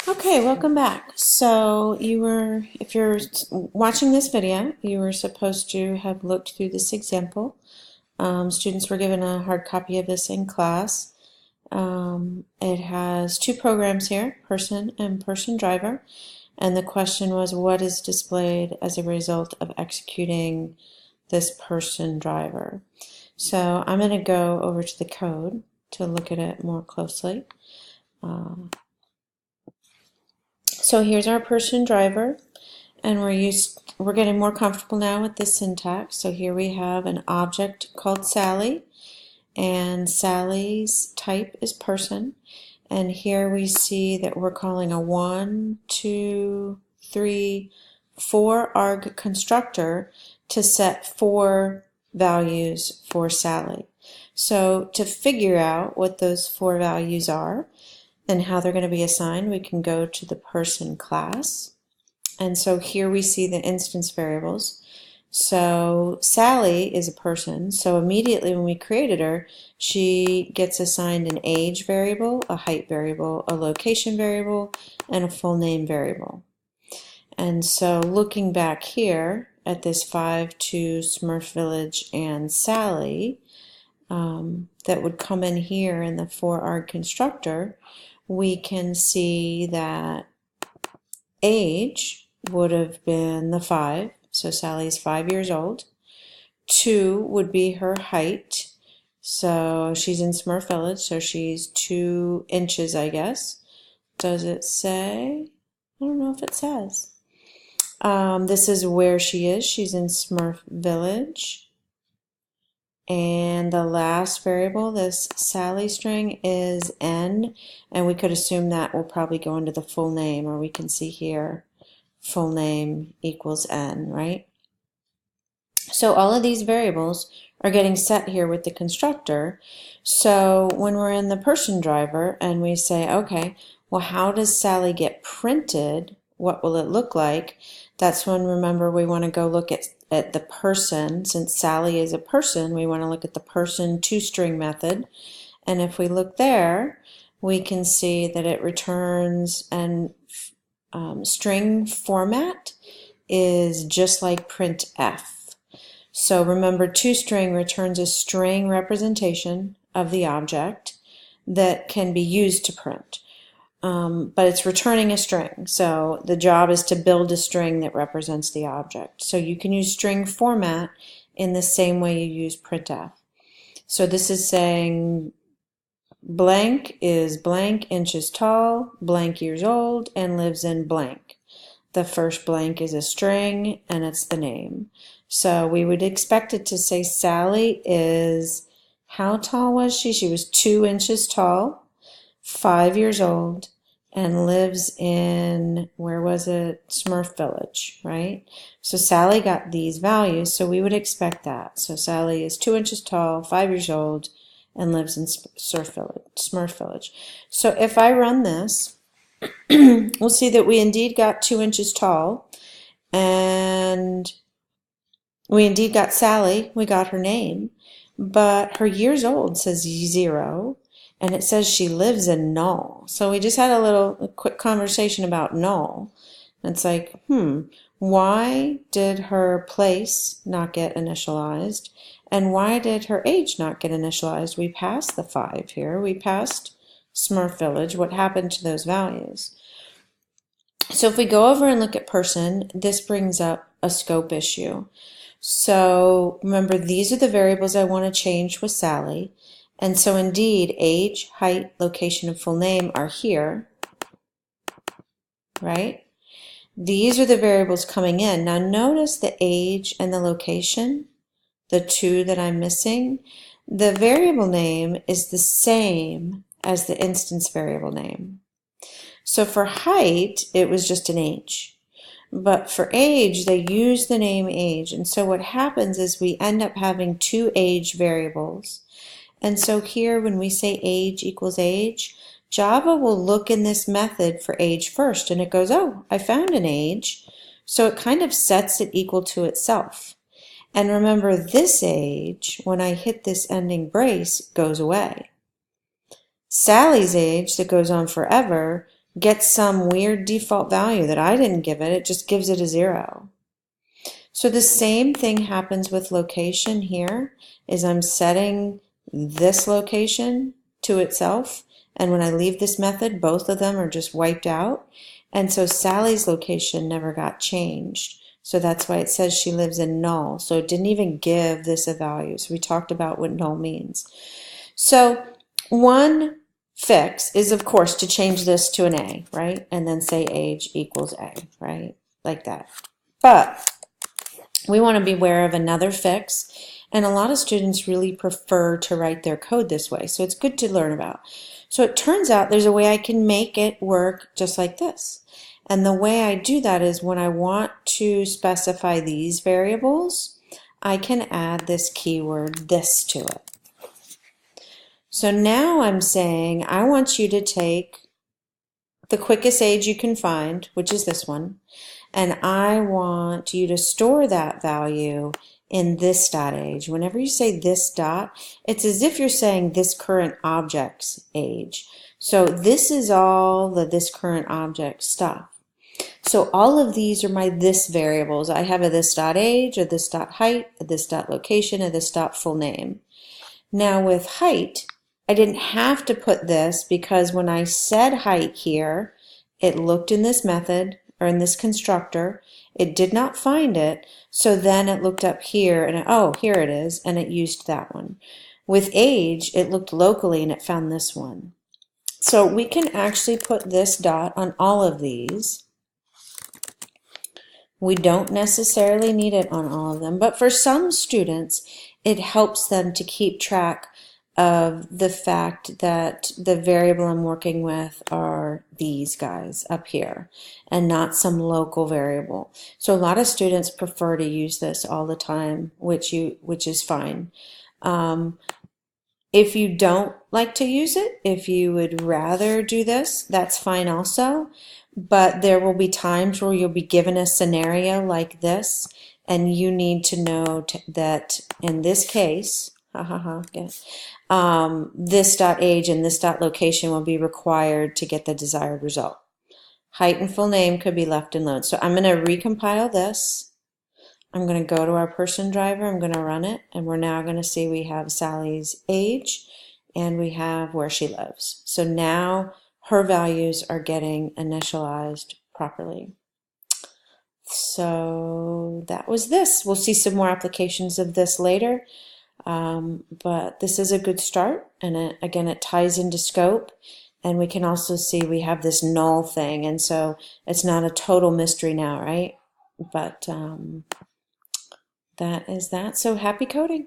Okay, welcome back. So if you're watching this video, you were supposed to have looked through this example. Students were given a hard copy of this in class. It has two programs here, person and person driver, and the question was what is displayed as a result of executing this person driver. So I'm going to go over to the code to look at it more closely. So here's our person driver, and we're getting more comfortable now with this syntax. So here we have an object called Sally, and Sally's type is person. And here we see that we're calling a 1, 2, 3, 4 arg constructor to set 4 values for Sally. So to figure out what those 4 values are and how they're going to be assigned, we can go to the person class. And so here we see the instance variables. So Sally is a person, so immediately when we created her, she gets assigned an age variable, a height variable, a location variable, and a full name variable. And so looking back here at this 5-2 Smurf Village and Sally, that would come in here in the 4arg constructor, we can see that age would have been the 5, so Sally's 5 years old. 2 would be her height, so she's in Smurf Village, so she's 2 inches, I guess. Does it say? I don't know if it says. This is where she is. She's in Smurf Village. And the last variable, this Sally string, is n, and we could assume that will probably go into the full name, or we can see here full name equals n, right? So all of these variables are getting set here with the constructor. So when we're in the person driver and we say, okay, well, how does Sally get printed? What will it look like? That's when, remember, we want to go look at the person. Since Sally is a person, we want to look at the person toString method. And if we look there, we can see that it returns an string format is just like printf. So remember, toString returns a string representation of the object that can be used to print. But it's returning a string, so the job is to build a string that represents the object. So you can use string format in the same way you use printf. So this is saying blank is blank inches tall, blank years old, and lives in blank. The first blank is a string, and it's the name. So we would expect it to say Sally is, how tall was she? She was 2 inches tall, 5 years old, and lives in, where was it? Smurf Village, right? So Sally got these values, so we would expect that. So Sally is 2 inches tall, 5 years old, and lives in Smurf Village. So if I run this, we'll see that we indeed got 2 inches tall, and we indeed got Sally, we got her name, but her years old says 0, and it says she lives in Null. So we just had a quick conversation about Null. It's like, why did her place not get initialized, and why did her age not get initialized? We passed the 5 here. We passed Smurf Village. What happened to those values? So if we go over and look at person, this brings up a scope issue. So remember, these are the variables I want to change with Sally. And so indeed, age, height, location, and full name are here, right? These are the variables coming in. Now notice the age and the location, the 2 that I'm missing. The variable name is the same as the instance variable name. So for height, it was just an age. But for age, they use the name age. And so what happens is we end up having 2 age variables. And so here, when we say age equals age, Java will look in this method for age first, and it goes, oh, I found an age. So it kind of sets it equal to itself. And remember, this age, when I hit this ending brace, goes away. Sally's age, that goes on forever, gets some weird default value that I didn't give it. It just gives it a 0. So the same thing happens with location here, is I'm setting this location to itself, and when I leave this method, both of them are just wiped out. And so Sally's location never got changed. So that's why it says she lives in null. So it didn't even give this a value. So we talked about what null means. So one fix is, of course, to change this to an A, right? And then say age equals A, right? Like that. But we want to be aware of another fix, and a lot of students really prefer to write their code this way, so it's good to learn about. So it turns out there's a way I can make it work just like this. And the way I do that is when I want to specify these variables, I can add this keyword this to it. So now I'm saying I want you to take the quickest age you can find, which is this one, and I want you to store that value in this dot age. Whenever you say this dot, it's as if you're saying this current object's age. So this is all the this current object stuff. So all of these are my this variables. I have a this dot age, a this dot height, a this dot location, a this dot full name. Now with height, I didn't have to put this because when I said height here, it looked in this method, or in this constructor, it did not find it, so then it looked up here and oh, here it is, and it used that one. With age, it looked locally and it found this one. So we can actually put this dot on all of these. We don't necessarily need it on all of them, but for some students, it helps them to keep track of the fact that the variable I'm working with are these guys up here and not some local variable. So a lot of students prefer to use this all the time, which is fine. If you don't like to use it, if you would rather do this, that's fine also. But there will be times where you'll be given a scenario like this, and you need to know that in this case, this dot age and this dot location will be required to get the desired result. Height and full name could be left alone. So I'm going to recompile this. I'm going to go to our person driver. I'm going to run it, and we're now going to see we have Sally's age and we have where she lives. So now her values are getting initialized properly. So that was this. We'll see some more applications of this later. But this is a good start, and again, it ties into scope, and we can also see we have this null thing, and so it's not a total mystery now, right? But that is that. So happy coding.